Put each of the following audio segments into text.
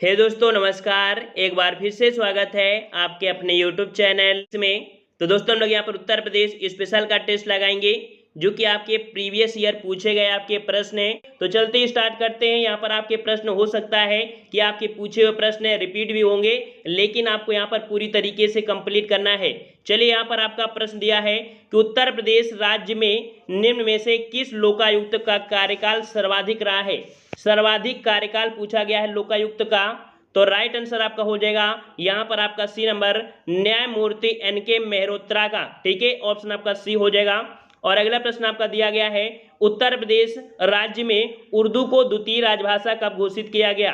हे दोस्तों नमस्कार। एक बार फिर से स्वागत है आपके अपने यूट्यूब चैनल में। तो दोस्तों हम लोग यहाँ पर उत्तर प्रदेश स्पेशल का टेस्ट लगाएंगे जो कि आपके प्रीवियस ईयर पूछे गए आपके प्रश्न हैं। तो चलते ही स्टार्ट करते हैं। यहाँ पर आपके प्रश्न हो सकता है कि आपके पूछे हुए प्रश्न रिपीट भी होंगे, लेकिन आपको यहाँ पर पूरी तरीके से कंप्लीट करना है। चलिए, यहाँ पर आपका प्रश्न दिया है कि उत्तर प्रदेश राज्य में निम्न में से किस लोकायुक्त का कार्यकाल सर्वाधिक रहा है। सर्वाधिक कार्यकाल पूछा गया है लोकायुक्त का। तो राइट आंसर आपका हो जाएगा यहाँ पर आपका सी नंबर, न्यायमूर्ति एन.के. मेहरोत्रा का। ठीक है, ऑप्शन आपका सी हो जाएगा। और अगला प्रश्न आपका दिया गया है, उत्तर प्रदेश राज्य में उर्दू को द्वितीय राजभाषा कब घोषित किया गया।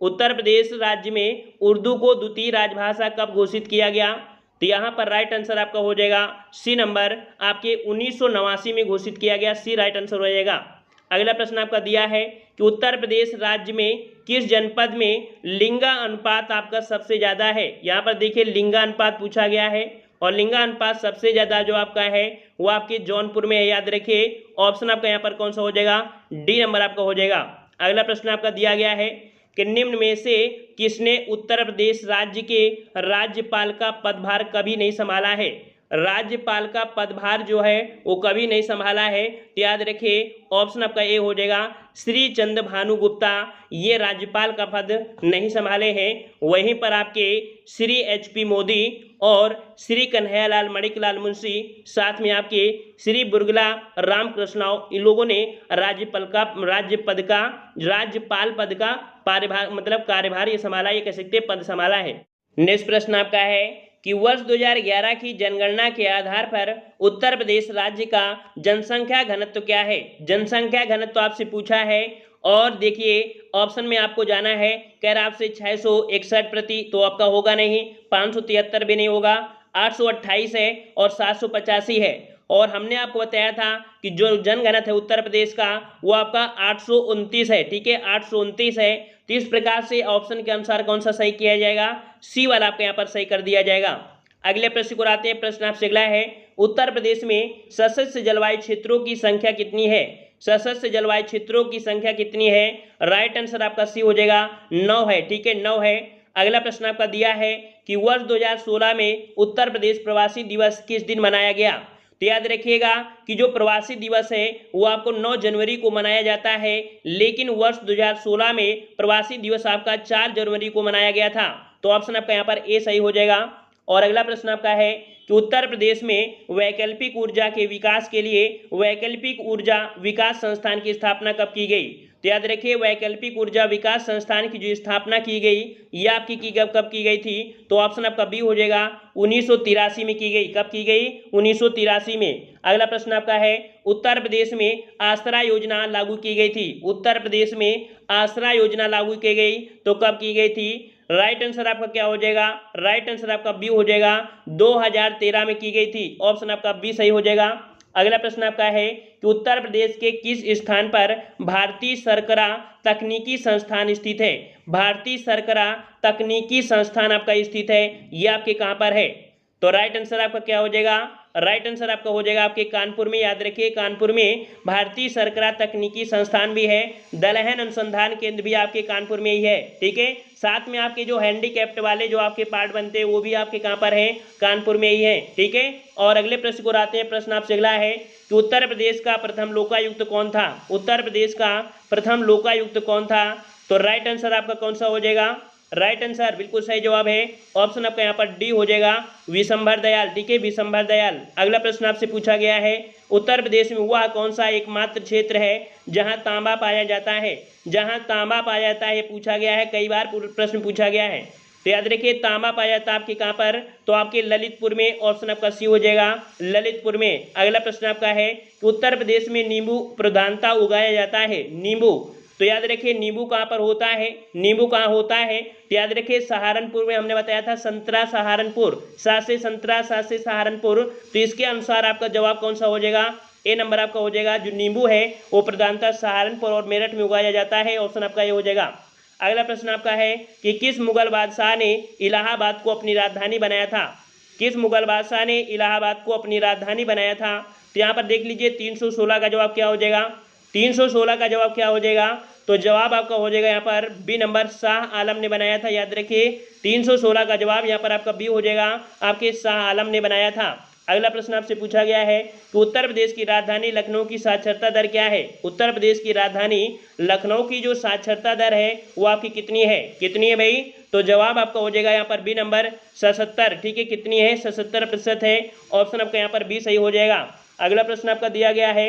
उत्तर प्रदेश राज्य में उर्दू को द्वितीय राजभाषा कब घोषित किया गया। तो यहाँ पर राइट आंसर आपका हो जाएगा सी नंबर, आपके 1989 में घोषित किया गया। सी राइट आंसर हो जाएगा। अगला प्रश्न आपका दिया है कि उत्तर प्रदेश राज्य में किस जनपद में लिंगा अनुपात आपका सबसे ज़्यादा है। यहाँ पर देखिए लिंगा अनुपात पूछा गया है और लिंगा अनुपात सबसे ज़्यादा जो आपका है वो आपके जौनपुर में है। याद रखिए, ऑप्शन आपका यहाँ पर कौन सा हो जाएगा, डी नंबर आपका हो जाएगा। अगला प्रश्न आपका दिया गया है कि निम्न में से किसने उत्तर प्रदेश राज्य के राज्यपाल का पदभार कभी नहीं संभाला है। राज्यपाल का पदभार जो है वो कभी नहीं संभाला है। तो याद रखिए, ऑप्शन आपका ए हो जाएगा, श्री चंद्र भानु गुप्ता ये राज्यपाल का पद नहीं संभाले हैं। वहीं पर आपके श्री एच.पी. मोदी और श्री कन्हैयालाल मणिकलाल मुंशी, साथ में आपके श्री बुर्गला रामकृष्णराव, इन लोगों ने राज्यपाल पद का कार्यभार ये संभाला, ये कह सकते पद संभाला है। नेक्स्ट प्रश्न आपका है कि वर्ष 2011 की जनगणना के आधार पर उत्तर प्रदेश राज्य का जनसंख्या घनत्व क्या है। जनसंख्या घनत्व आपसे पूछा है और देखिए ऑप्शन में आपको जाना है। कह रहा आपसे 661 प्रति, तो आपका होगा नहीं, 573 भी नहीं होगा, 828 है और 785 है। और हमने आपको बताया था कि जो जनगणना है उत्तर प्रदेश का वो आपका 829 है। ठीक है, 829 है। तो इस प्रकार से ऑप्शन के अनुसार कौन सा सही किया जाएगा, सी वाला आपके यहाँ पर सही कर दिया जाएगा। अगले प्रश्न को आते हैं। प्रश्न आपसे अगला है, उत्तर प्रदेश में सशस्त्र जलवायु क्षेत्रों की संख्या कितनी है। सशस्त्र जलवायु क्षेत्रों की संख्या कितनी है। राइट आंसर आपका सी हो जाएगा, 9 है। ठीक है, 9 है। अगला प्रश्न आपका दिया है कि वर्ष 2016 में उत्तर प्रदेश प्रवासी दिवस किस दिन मनाया गया। तो याद रखिएगा कि जो प्रवासी दिवस है वो आपको 9 जनवरी को मनाया जाता है, लेकिन वर्ष 2016 में प्रवासी दिवस आपका 4 जनवरी को मनाया गया था। तो ऑप्शन आपका यहाँ पर ए सही हो जाएगा। और अगला प्रश्न आपका है कि उत्तर प्रदेश में वैकल्पिक ऊर्जा के विकास के लिए वैकल्पिक ऊर्जा विकास संस्थान की स्थापना कब की गई। तो याद रखिए, वैकल्पिक ऊर्जा विकास संस्थान की जो स्थापना की गई ये आपकी कब की गई थी। तो ऑप्शन आपका बी हो जाएगा, 1983 में की गई। कब की गई, 1983 में। अगला प्रश्न आपका है, उत्तर प्रदेश में आश्रय योजना लागू की गई थी। उत्तर प्रदेश में आश्रय योजना लागू की गई तो कब की गई थी। राइट आंसर आपका क्या हो जाएगा, राइट आंसर आपका बी हो जाएगा, 2013 में की गई थी। ऑप्शन आपका बी सही हो जाएगा। अगला प्रश्न आपका है कि उत्तर प्रदेश के किस स्थान पर भारतीय शर्करा तकनीकी संस्थान स्थित है। भारतीय शर्करा तकनीकी संस्थान आपका स्थित है, ये आपके कहाँ पर है। तो राइट आंसर आपका क्या हो जाएगा, राइट आंसर आपका हो जाएगा आपके कानपुर में। याद रखिए, कानपुर में भारतीय शर्करा तकनीकी संस्थान भी है, दलहन अनुसंधान केंद्र भी आपके कानपुर में ही है। ठीक है, साथ में आपके जो हैंडीकैप्ट वाले जो आपके पार्ट बनते हैं वो भी आपके कहाँ पर हैं, कानपुर में ही है। ठीक है, और अगले प्रश्न को आते हैं। प्रश्न आपसे अगला है कि उत्तर प्रदेश का प्रथम लोकायुक्त कौन था। उत्तर प्रदेश का प्रथम लोकायुक्त कौन था। तो राइट आंसर आपका कौन सा हो जाएगा, राइट आंसर बिल्कुल सही जवाब है। ऑप्शन आपका यहाँ पर डी हो जाएगा, विशंभर दयाल। ठीक है, विशंभर दयाल। अगला प्रश्न आपसे पूछा गया है, उत्तर प्रदेश में वह कौन सा एकमात्र क्षेत्र है जहां तांबा पाया जाता है। जहां तांबा पाया जाता है पूछा गया है, कई बार प्रश्न पूछा गया है। तो याद रखिए, तांबा पाया जाता है आपके कहाँ पर, तो आपके ललितपुर में। ऑप्शन आपका सी हो जाएगा, ललितपुर में। अगला प्रश्न आपका है कि उत्तर प्रदेश में नींबू प्रधानता उगाया जाता है। नींबू, तो याद रखिए नींबू कहाँ पर होता है, नींबू कहाँ होता है। तो याद रखिए सहारनपुर में, हमने बताया था संतरा सहारनपुर, सा से संतरा सा से सहारनपुर। तो इसके अनुसार आपका जवाब कौन सा हो जाएगा, ए नंबर आपका हो जाएगा। जो नींबू है वो प्रधानतः सहारनपुर और मेरठ में उगाया जाता है। ऑप्शन आपका ये हो जाएगा। अगला प्रश्न आपका है कि किस मुगल बादशाह ने इलाहाबाद को अपनी राजधानी बनाया था। किस मुगल बादशाह ने इलाहाबाद को अपनी राजधानी बनाया था। तो यहाँ पर देख लीजिए 316 का जवाब क्या हो जाएगा, 316 का जवाब क्या हो जाएगा, तो जवाब आपका हो जाएगा यहाँ पर बी नंबर, शाह आलम ने बनाया था। याद रखिए 316 का जवाब यहाँ पर आपका बी हो जाएगा, आपके शाह आलम ने बनाया था। अगला प्रश्न आपसे पूछा गया है कि उत्तर प्रदेश की राजधानी लखनऊ की साक्षरता दर क्या है। उत्तर प्रदेश की राजधानी लखनऊ की जो साक्षरता दर है वो आपकी कितनी है भाई? तो जवाब आपका हो जाएगा यहाँ पर बी नंबर 77। ठीक है, कितनी है? 77% है। ऑप्शन आपका यहाँ पर बी सही हो जाएगा। अगला प्रश्न आपका दिया गया है,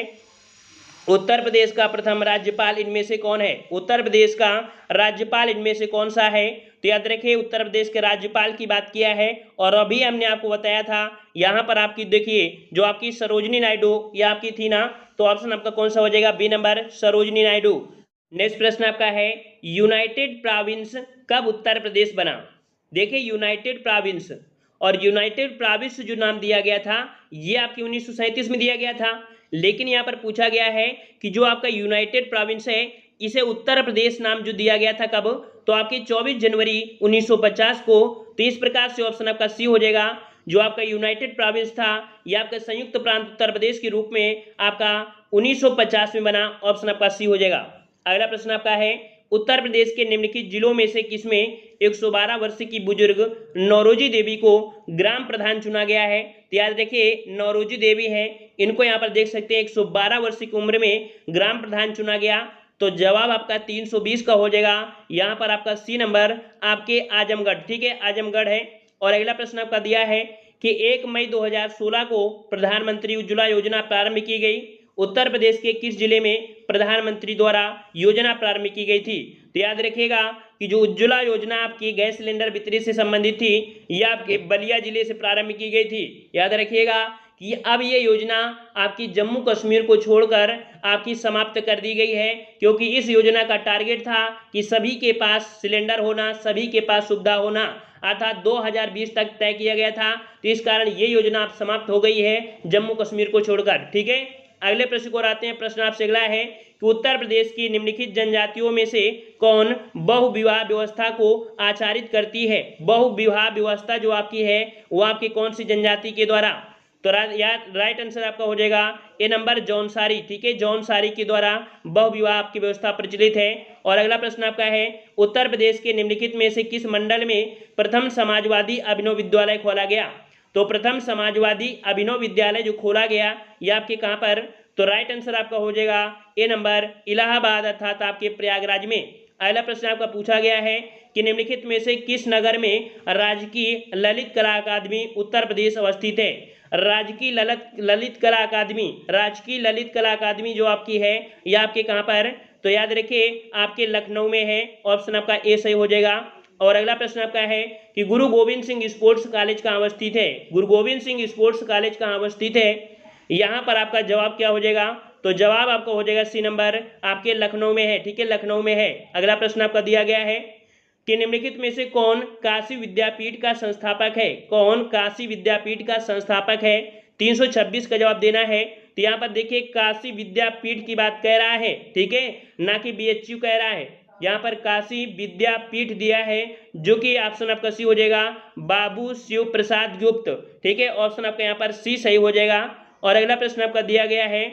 उत्तर प्रदेश का प्रथम राज्यपाल इनमें से कौन है? उत्तर प्रदेश का राज्यपाल इनमें से कौन सा है? तो याद रखिए उत्तर प्रदेश के राज्यपाल की बात किया है और अभी हमने आपको बताया था यहाँ पर आपकी देखिए जो आपकी सरोजिनी नायडू ये आपकी थी ना, तो ऑप्शन आपका कौन सा हो जाएगा? B number, Sarojini Naidu. Next प्रश्न आपका है, यूनाइटेड प्रोविंस कब उत्तर प्रदेश बना? देखिए यूनाइटेड प्रोविंस और यूनाइटेड प्रोविंस जो नाम दिया गया था ये आपकी 1937 में दिया गया था, लेकिन यहाँ पर पूछा गया है कि जो आपका यूनाइटेड प्रोविंस है इसे उत्तर प्रदेश नाम जो दिया गया था कब? तो आपकी 24 जनवरी 1950 को। तो इस प्रकार से ऑप्शन आपका सी हो जाएगा। जो आपका यूनाइटेड प्रोविंस था यह आपका संयुक्त प्रांत उत्तर प्रदेश के रूप में आपका 1950 में बना। ऑप्शन आपका सी हो जाएगा। अगला प्रश्न आपका है, उत्तर प्रदेश के निम्नलिखित जिलों में से किसमें 112 वर्ष की बुजुर्ग नौरोजी देवी को ग्राम प्रधान चुना गया है? तो याद रखिए नौरोजी देवी है, इनको यहाँ पर देख सकते हैं 112 वर्ष की उम्र में ग्राम प्रधान चुना गया। तो जवाब आपका 320 का हो जाएगा। यहाँ पर आपका सी नंबर आपके आजमगढ़। ठीक है, आजमगढ़ है। और अगला प्रश्न आपका दिया है कि 1 मई 2016 को प्रधानमंत्री उज्ज्वला योजना प्रारंभ की गई। उत्तर प्रदेश के किस जिले में प्रधानमंत्री द्वारा योजना प्रारंभ की गई थी? तो याद रखिएगा कि जो उज्ज्वला योजना आपकी गैस सिलेंडर वितरण से संबंधित थी यह आपके बलिया जिले से प्रारंभ की गई थी। याद रखिएगा कि अब ये योजना आपकी जम्मू कश्मीर को छोड़कर आपकी समाप्त कर दी गई है, क्योंकि इस योजना का टारगेट था कि सभी के पास सिलेंडर होना, सभी के पास सुविधा होना, अर्थात 2020 तक तय किया गया था। तो इस कारण ये योजना अब समाप्त हो गई है जम्मू कश्मीर को छोड़कर। ठीक है, अगले प्रश्न को आते हैं। प्रश्न आपसे अगला है कि उत्तर प्रदेश की निम्नलिखित जनजातियों में से कौन बहुविवाह व्यवस्था को आचारित करती है? बहुविवाह व्यवस्था जो आपकी है वो आपकी कौन सी जनजाति के द्वारा? तो राइट आंसर आपका हो जाएगा ए नंबर, जौनसारी। ठीक है, जौनसारी के द्वारा बहुविवाह आपकी व्यवस्था प्रचलित है। और अगला प्रश्न आपका है, उत्तर प्रदेश के निम्नलिखित में से किस मंडल में प्रथम समाजवादी अभिनव विद्यालय खोला गया? तो प्रथम समाजवादी अभिनव विद्यालय जो खोला गया ये आपके कहाँ पर? तो राइट आंसर आपका हो जाएगा ए नंबर, इलाहाबाद अर्थात आपके प्रयागराज में। अगला प्रश्न आपका पूछा गया है कि निम्नलिखित में से किस नगर में राजकीय ललित कला अकादमी उत्तर प्रदेश अवस्थित है? राजकीय ललित कला अकादमी जो आपकी है यह आपके कहाँ पर? तो याद रखिए आपके लखनऊ में है। ऑप्शन आपका ए सही हो जाएगा। और अगला प्रश्न आपका है कि गुरु गोविंद सिंह स्पोर्ट्स कॉलेज कहाँ अवस्थित है? गुरु गोविंद सिंह स्पोर्ट्स कॉलेज कहाँ अवस्थित है? यहाँ पर आपका जवाब क्या हो जाएगा? तो जवाब आपका हो जाएगा सी नंबर, आपके लखनऊ में है। ठीक है, लखनऊ में है। अगला प्रश्न आपका दिया गया है कि निम्नलिखित में से कौन काशी विद्यापीठ का संस्थापक है? कौन काशी विद्यापीठ का संस्थापक है? 326 का जवाब देना है। तो यहाँ पर देखिए काशी विद्यापीठ की बात कह रहा है, ठीक है, ना कि BHU कह रहा है। यहाँ पर काशी विद्यापीठ दिया है जो कि ऑप्शन आपका सी हो जाएगा, बाबू शिव प्रसाद गुप्त। ठीक है, ऑप्शन आपका यहाँ पर सी सही हो जाएगा। और अगला प्रश्न आपका दिया गया है,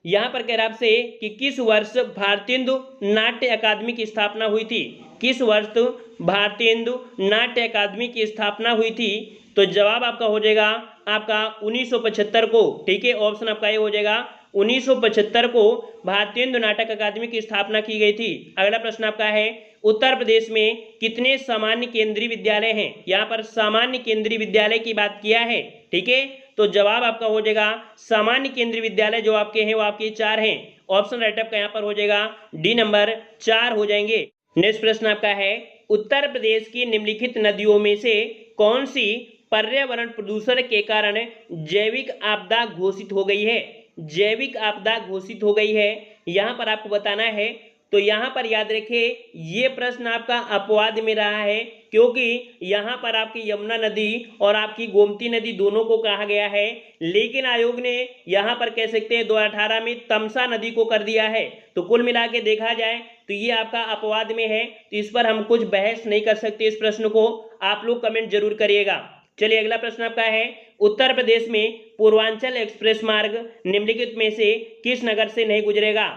यहाँ पर कह रहा आपसे कि किस वर्ष भारतेंदु नाट्य अकादमी की स्थापना हुई थी? किस वर्ष भारतेंदु नाट्य अकादमी की स्थापना हुई थी? तो जवाब आपका हो जाएगा आपका 1975 को। ठीक है, ऑप्शन आपका ये हो जाएगा 1975 को भारतेंदु नाटक अकादमी की स्थापना की गई थी। अगला प्रश्न आपका है, उत्तर प्रदेश में कितने सामान्य केंद्रीय विद्यालय हैं? यहाँ पर सामान्य केंद्रीय विद्यालय की बात किया है। ठीक है, तो जवाब आपका हो जाएगा सामान्य केंद्रीय विद्यालय जो आपके हैं वो आपके 4 हैं। ऑप्शन राइटअप का यहाँ पर हो जाएगा डी नंबर, 4 हो जाएंगे। नेक्स्ट प्रश्न आपका है, उत्तर प्रदेश की निम्नलिखित नदियों में से कौन सी पर्यावरण प्रदूषण के कारण जैविक आपदा घोषित हो गई है? जैविक आपदा घोषित हो गई है, यहाँ पर आपको बताना है। तो यहाँ पर याद रखिए ये प्रश्न आपका अपवाद में रहा है, क्योंकि यहाँ पर आपकी यमुना नदी और आपकी गोमती नदी दोनों को कहा गया है, लेकिन आयोग ने यहाँ पर कह सकते हैं 2018 में तमसा नदी को कर दिया है। तो कुल मिला के देखा जाए तो ये आपका अपवाद में है, तो इस पर हम कुछ बहस नहीं कर सकते। इस प्रश्न को आप लोग कमेंट जरूर करिएगा। चलिए अगला प्रश्न आपका है, उत्तर प्रदेश में पूर्वांचल एक्सप्रेस मार्ग निम्नलिखित में से किस नगर से नहीं गुजरेगा?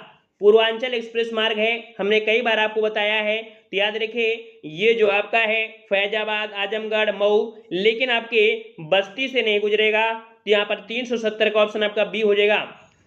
पूर्वांचल एक्सप्रेस मार्ग है, हमने कई बार आपको बताया है। तो याद रखिए ये जो आपका है फैजाबाद, आजमगढ़, मऊ, लेकिन आपके बस्ती से नहीं गुजरेगा। तो यहाँ पर 370 का ऑप्शन आपका बी हो जाएगा।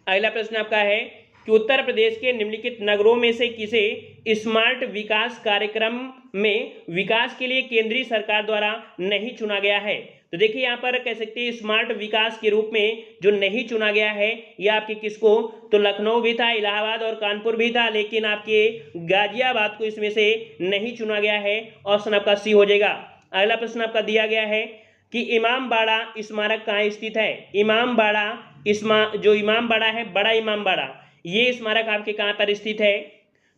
अगला प्रश्न आपका है कि उत्तर प्रदेश के निम्नलिखित नगरों में से किसे स्मार्ट विकास कार्यक्रम में विकास के लिए केंद्रीय सरकार द्वारा नहीं चुना गया है। तो देखिए यहाँ पर कह सकते हैं स्मार्ट विकास के रूप में जो नहीं चुना गया है यह आपके किसको, तो लखनऊ भी था, इलाहाबाद और कानपुर भी था, लेकिन आपके गाजियाबाद को इसमें से नहीं चुना गया है। ऑप्शन आपका सी हो जाएगा। अगला प्रश्न आपका दिया गया है कि इमामबाड़ा स्मारक कहाँ स्थित है। इमामबाड़ा जो इमामबाड़ा है, बड़ा इमामबाड़ा, ये स्मारक आपके कहाँ पर स्थित है।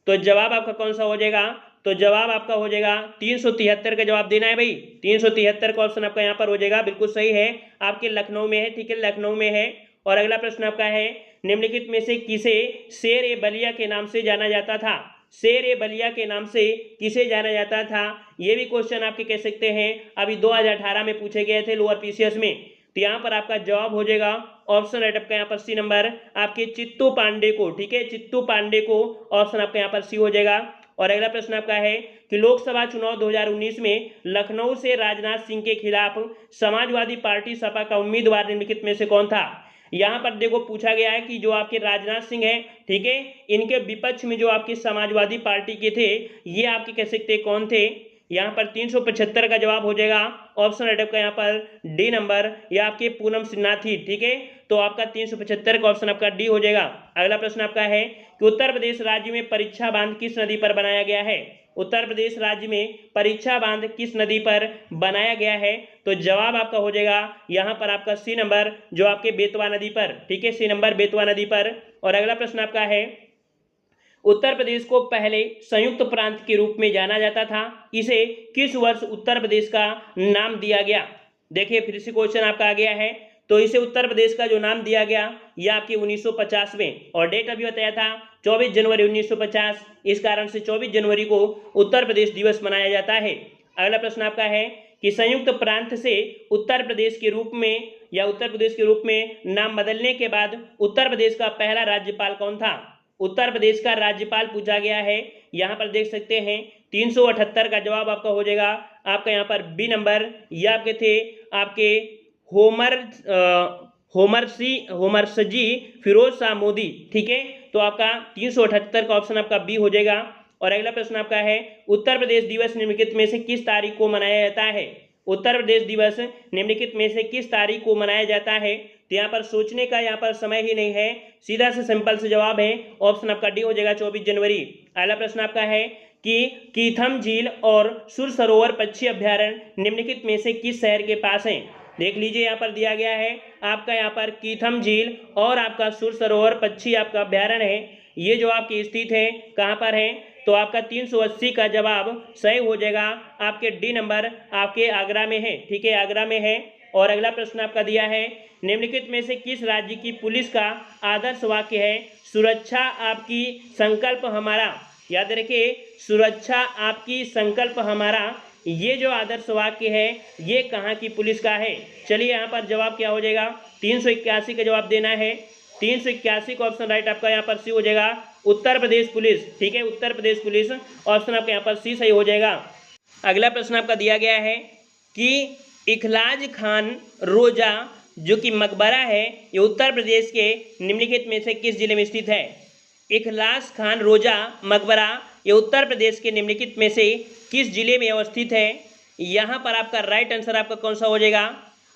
तो जवाब आपका कौन सा हो जाएगा, तो जवाब आपका हो जाएगा 373 का जवाब देना है भाई। 373 का ऑप्शन आपका यहाँ पर हो जाएगा, बिल्कुल सही है, आपके लखनऊ में है। ठीक है, लखनऊ में है। और अगला प्रश्न आपका है निम्नलिखित में से किसे शेर ए बलिया के नाम से जाना जाता था। शेर ए बलिया के नाम से किसे जाना जाता था, ये भी क्वेश्चन आपके कह सकते हैं अभी 2018 में पूछे गए थे लोअर पीसीएस में। तो यहाँ पर आपका जवाब हो जाएगा ऑप्शन राइट आपका यहाँ पर सी नंबर आपके चित्तू पांडे को। ठीक है, चित्तू पांडे को ऑप्शन आपका यहाँ पर सी हो जाएगा। और अगला प्रश्न आपका है कि लोकसभा चुनाव 2019 में लखनऊ से राजनाथ सिंह के खिलाफ समाजवादी पार्टी सपा का उम्मीदवार निम्नलिखित में से कौन था। यहाँ पर देखो पूछा गया है कि जो आपके राजनाथ सिंह है, ठीक है, इनके विपक्ष में जो आपके समाजवादी पार्टी के थे ये आपके कह सकते कौन थे। यहाँ पर 375 का जवाब हो जाएगा ऑप्शन राइट आपका यहाँ पर डी नंबर, या आपके पूनम सिन्हा थी। ठीक है, तो आपका 375 का ऑप्शन आपका डी हो जाएगा। अगला प्रश्न आपका है कि उत्तर प्रदेश राज्य में परीक्षा बांध किस नदी पर बनाया गया है। उत्तर प्रदेश राज्य में परीक्षा बांध किस नदी पर बनाया गया है, तो जवाब आपका हो जाएगा यहाँ पर आपका सी नंबर, जो आपके बेतवा नदी पर। ठीक है, सी नंबर बेतवा नदी पर। और अगला प्रश्न आपका है उत्तर प्रदेश को पहले संयुक्त प्रांत के रूप में जाना जाता था, इसे किस वर्ष उत्तर प्रदेश का नाम दिया गया। देखिए फिर से क्वेश्चन आपका आ गया है, तो इसे उत्तर प्रदेश का जो नाम दिया गया यह आपके 1950 में, और डेट अभी बताया था 24 जनवरी 1950, इस कारण से 24 जनवरी को उत्तर प्रदेश दिवस मनाया जाता है। अगला प्रश्न आपका है कि संयुक्त प्रांत से उत्तर प्रदेश के रूप में या उत्तर प्रदेश के रूप में नाम बदलने के बाद उत्तर प्रदेश का पहला राज्यपाल कौन था। उत्तर प्रदेश का राज्यपाल पूछा गया है, यहाँ पर देख सकते हैं 378 का जवाब आपका हो जाएगा आपका यहाँ पर बी नंबर, ये आपके थे आपके होमरसजी फिरोज शाह मोदी। ठीक है, तो आपका 378 का ऑप्शन आपका बी हो जाएगा। और अगला प्रश्न आपका है उत्तर प्रदेश दिवस निम्नलिखित में से किस तारीख को मनाया जाता है। उत्तर प्रदेश दिवस निम्नलिखित में से किस तारीख को मनाया जाता है। तो यहाँ पर सोचने का यहाँ पर समय ही नहीं है, सीधा से सिंपल से जवाब है, ऑप्शन आपका डी हो जाएगा 24 जनवरी। अगला प्रश्न आपका है कि कीथम झील और सुर सरोवर पक्षी अभ्यारण्य निम्नलिखित में से किस शहर के पास है। देख लीजिए यहाँ पर दिया गया है आपका यहाँ पर कीथम झील और आपका सुर सरोवर पक्षी आपका अभ्यारण्य है, ये जो आपकी स्थित है कहाँ पर है, तो आपका 380 का जवाब सही हो जाएगा आपके डी नंबर, आपके आगरा में है। ठीक है, आगरा में है। और अगला प्रश्न आपका दिया है निम्नलिखित में से किस राज्य की पुलिस का आदर्श वाक्य है सुरक्षा आपकी संकल्प हमारा। याद रखिए सुरक्षा आपकी संकल्प हमारा, ये जो आदर्श वाक्य है ये कहाँ की पुलिस का है। चलिए यहाँ पर जवाब क्या हो जाएगा, 381 का जवाब देना है। 381 का ऑप्शन राइट आपका यहाँ पर सी हो जाएगा उत्तर प्रदेश पुलिस। ठीक है, उत्तर प्रदेश पुलिस ऑप्शन आपका यहाँ पर सी सही हो जाएगा। अगला प्रश्न आपका दिया गया है कि इखलाज खान रोजा जो कि मकबरा है ये उत्तर प्रदेश के निम्नलिखित में से किस जिले में स्थित है। इखलास खान रोजा मकबरा ये उत्तर प्रदेश के निम्नलिखित में से किस जिले में अवस्थित है। यहाँ पर आपका राइट आंसर आपका कौन सा हो जाएगा,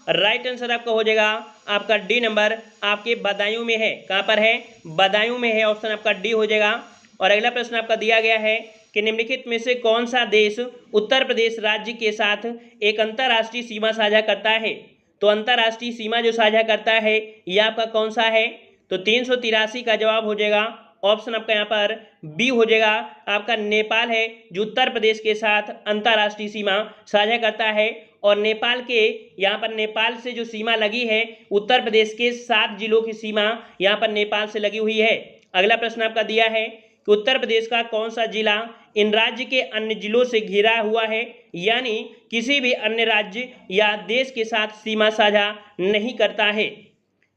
राइट आंसर आपका हो जाएगा आपका डी नंबर, आपके बदायूं में है। कहाँ पर है, बदायूं में है, ऑप्शन आपका डी हो जाएगा। और अगला प्रश्न आपका दिया गया है कि निम्नलिखित में से कौन सा देश उत्तर प्रदेश राज्य के साथ एक अंतर्राष्ट्रीय सीमा साझा करता है। तो अंतर्राष्ट्रीय सीमा जो साझा करता है यह आपका कौन सा है, तो 383 का जवाब हो जाएगा ऑप्शन आपका यहाँ पर बी हो जाएगा, आपका नेपाल है जो उत्तर प्रदेश के साथ अंतर्राष्ट्रीय सीमा साझा करता है। और नेपाल के यहाँ पर नेपाल से जो सीमा लगी है उत्तर प्रदेश के 7 जिलों की सीमा यहाँ पर नेपाल से लगी हुई है। अगला प्रश्न आपका दिया है कि उत्तर प्रदेश का कौन सा जिला इन राज्य के अन्य जिलों से घिरा हुआ है, यानी किसी भी अन्य राज्य या देश के साथ सीमा साझा नहीं करता है।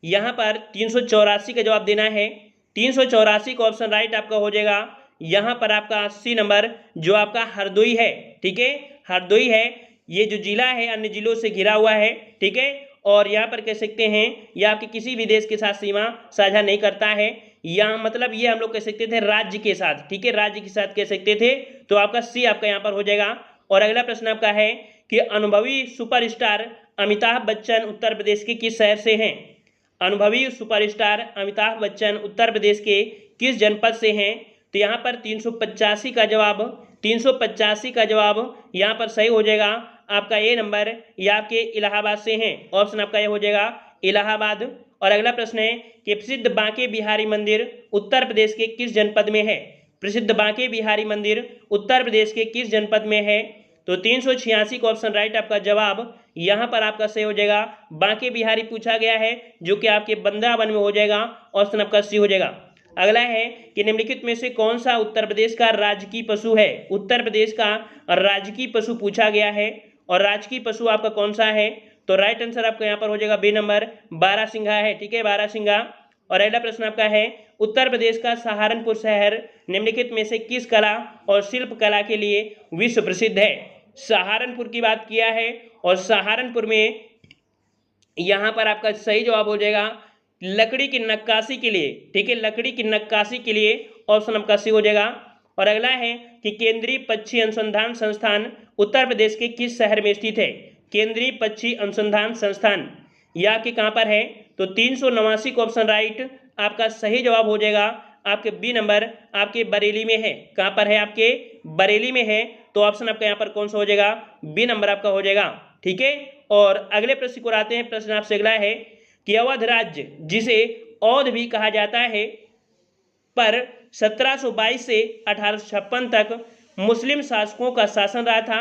यहाँ पर 384 का जवाब देना है। 384 का ऑप्शन राइट आपका हो जाएगा। यहाँ पर आपका 80 नंबर जो आपका हरदोई है, ठीक है, हरदोई है, ये जो जिला है अन्य जिलों से घिरा हुआ है, ठीक है। और यहाँ पर कह सकते हैं ये आपके किसी भी देश के साथ सीमा साझा नहीं करता है, यहाँ मतलब ये हम लोग कह सकते थे राज्य के साथ, ठीक है, राज्य के साथ कह सकते थे, तो आपका सी आपका यहाँ पर हो जाएगा। और अगला प्रश्न आपका है कि अनुभवी सुपरस्टार अमिताभ बच्चन उत्तर प्रदेश के किस शहर से हैं? अनुभवी सुपरस्टार अमिताभ बच्चन उत्तर प्रदेश के किस जनपद से हैं? तो यहाँ पर 385 का जवाब, 385 का जवाब यहाँ पर सही हो जाएगा आपका ए नंबर, या आपके इलाहाबाद से हैं, ऑप्शन आपका ये हो जाएगा इलाहाबाद। और अगला प्रश्न है कि प्रसिद्ध बांके बिहारी मंदिर उत्तर प्रदेश के किस जनपद में है? प्रसिद्ध बांके बिहारी मंदिर उत्तर प्रदेश के किस जनपद में है? तो 386 का ऑप्शन राइट आपका जवाब यहाँ पर आपका सही हो जाएगा बांके बिहारी पूछा गया है, जो कि आपके वृंदावन में हो जाएगा, ऑप्शन आपका सी हो जाएगा। अगला है कि निम्नलिखित में से कौन सा उत्तर प्रदेश का राजकीय पशु है? उत्तर प्रदेश का राजकीय पशु पूछा गया है, और राजकीय पशु आपका कौन सा है? तो राइट आंसर आपका यहाँ पर हो जाएगा बी नंबर, बारहसिंघा है, ठीक है, बारहसिंघा। और अगला प्रश्न आपका है उत्तर प्रदेश का सहारनपुर शहर निम्नलिखित में से किस कला और शिल्प कला के लिए विश्व प्रसिद्ध है? सहारनपुर की बात किया है, और सहारनपुर में यहाँ पर आपका सही जवाब हो जाएगा लकड़ी की नक्काशी के लिए, ठीक है, लकड़ी की नक्काशी के लिए, ऑप्शन आपका सी हो जाएगा। और अगला है कि केंद्रीय पक्षी अनुसंधान संस्थान उत्तर प्रदेश के किस शहर में स्थित है? केंद्रीय पक्षी अनुसंधान संस्थान यह आपके कहाँ पर है? तो 389 का ऑप्शन राइट आपका सही जवाब हो जाएगा आपके बी नंबर, आपके बरेली में है। कहाँ पर है? आपके बरेली में है, तो ऑप्शन आपका यहाँ पर कौन सा हो जाएगा? बी नंबर आपका हो जाएगा, ठीक है। और अगले प्रश्न को आते हैं। प्रश्न आपसे अगला है कि अवध राज्य, जिसे औध भी कहा जाता है, पर 1722 से 1856 तक मुस्लिम शासकों का शासन रहा था।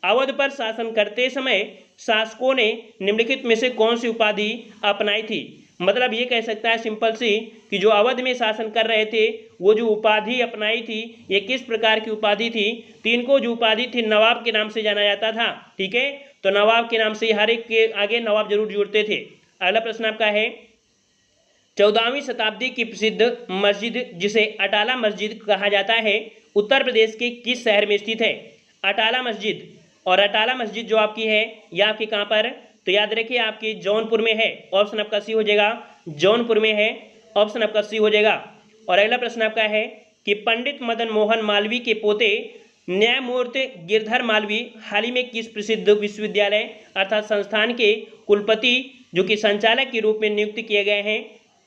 अवध पर शासन करते समय शासकों ने निम्नलिखित में से कौन सी उपाधि अपनाई थी? मतलब ये कह सकता है सिंपल सी कि जो अवध में शासन कर रहे थे वो जो उपाधि अपनाई थी ये किस प्रकार की उपाधि थी? तो इनको जो उपाधि थी नवाब के नाम से जाना जाता था, ठीक है, तो नवाब के नाम से हर एक के आगे नवाब जरूर जुड़ते थे। अगला प्रश्न आपका है 14वीं शताब्दी की प्रसिद्ध मस्जिद जिसे अटाला मस्जिद कहा जाता है उत्तर प्रदेश के किस शहर में स्थित है? अटाला मस्जिद, और अटाला मस्जिद जो आपकी है यह आपकी कहाँ पर? तो याद रखिए आपकी जौनपुर में है, ऑप्शन आपका सी हो जाएगा, जौनपुर में है, ऑप्शन आपका सी हो जाएगा। और अगला प्रश्न आपका है कि पंडित मदन मोहन मालवीय के पोते न्यायमूर्ति गिरधर मालवीय हाल ही में किस प्रसिद्ध विश्वविद्यालय अर्थात संस्थान के कुलपति जो कि संचालक के रूप में नियुक्त किए गए हैं?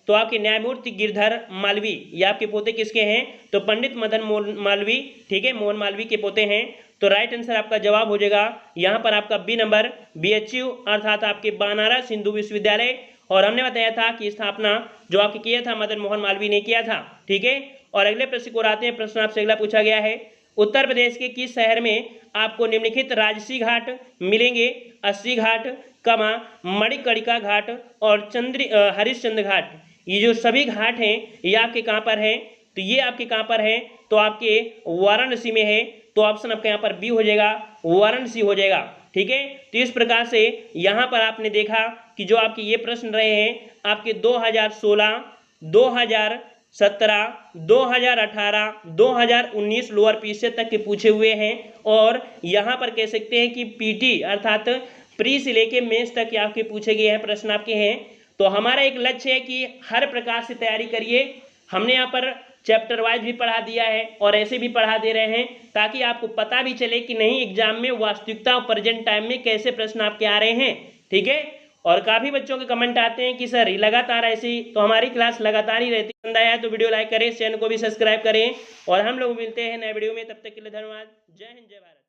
तो आपके न्यायमूर्ति गिरधर मालवीय या आपके पोते किसके हैं? तो पंडित मदन मोहन मालवीय, ठीक है, मोहन मालवीय के पोते हैं। तो राइट आंसर आपका जवाब हो जाएगा यहाँ पर आपका बी नंबर, BHU अर्थात आपके बनारस हिंदू विश्वविद्यालय। और हमने बताया था कि स्थापना जो आपके किया था मदन मोहन मालवीय ने किया था, ठीक है। और अगले प्रश्न को आते हैं। प्रश्न आपसे अगला पूछा गया है उत्तर प्रदेश के किस शहर में आपको निम्नलिखित राजसी घाट मिलेंगे? अस्सी घाट, कमा मणिकर्णिका घाट और हरिश्चंद्र घाट, ये जो सभी घाट हैं ये आपके कहाँ पर हैं? तो ये आपके कहाँ पर है? तो आपके वाराणसी में है, तो ऑप्शन आपका यहाँ पर बी हो जाएगा, वाराणसी हो जाएगा, ठीक है। तो इस प्रकार से यहाँ पर आपने देखा कि जो आपके ये प्रश्न रहे हैं आपके 2016, 2017, 2018, 2019 लोअर पीछे तक के पूछे हुए हैं। और यहाँ पर कह सकते हैं कि PT अर्थात प्री से लेके मेंस तक के आपके पूछे गए हैं प्रश्न आपके हैं। तो हमारा एक लक्ष्य है कि हर प्रकार से तैयारी करिए। हमने यहाँ पर चैप्टर वाइज भी पढ़ा दिया है और ऐसे भी पढ़ा दे रहे हैं ताकि आपको पता भी चले कि नहीं एग्जाम में वास्तविकता और प्रेजेंट टाइम में कैसे प्रश्न आपके आ रहे हैं, ठीक है। और काफ़ी बच्चों के कमेंट आते हैं कि सर लगातार ऐसी, तो हमारी क्लास लगातार ही रहती है। पसंद आया है तो वीडियो लाइक करें, चैनल को भी सब्सक्राइब करें, और हम लोग मिलते हैं नए वीडियो में। तब तक के लिए धन्यवाद। जय हिंद, जय भारत।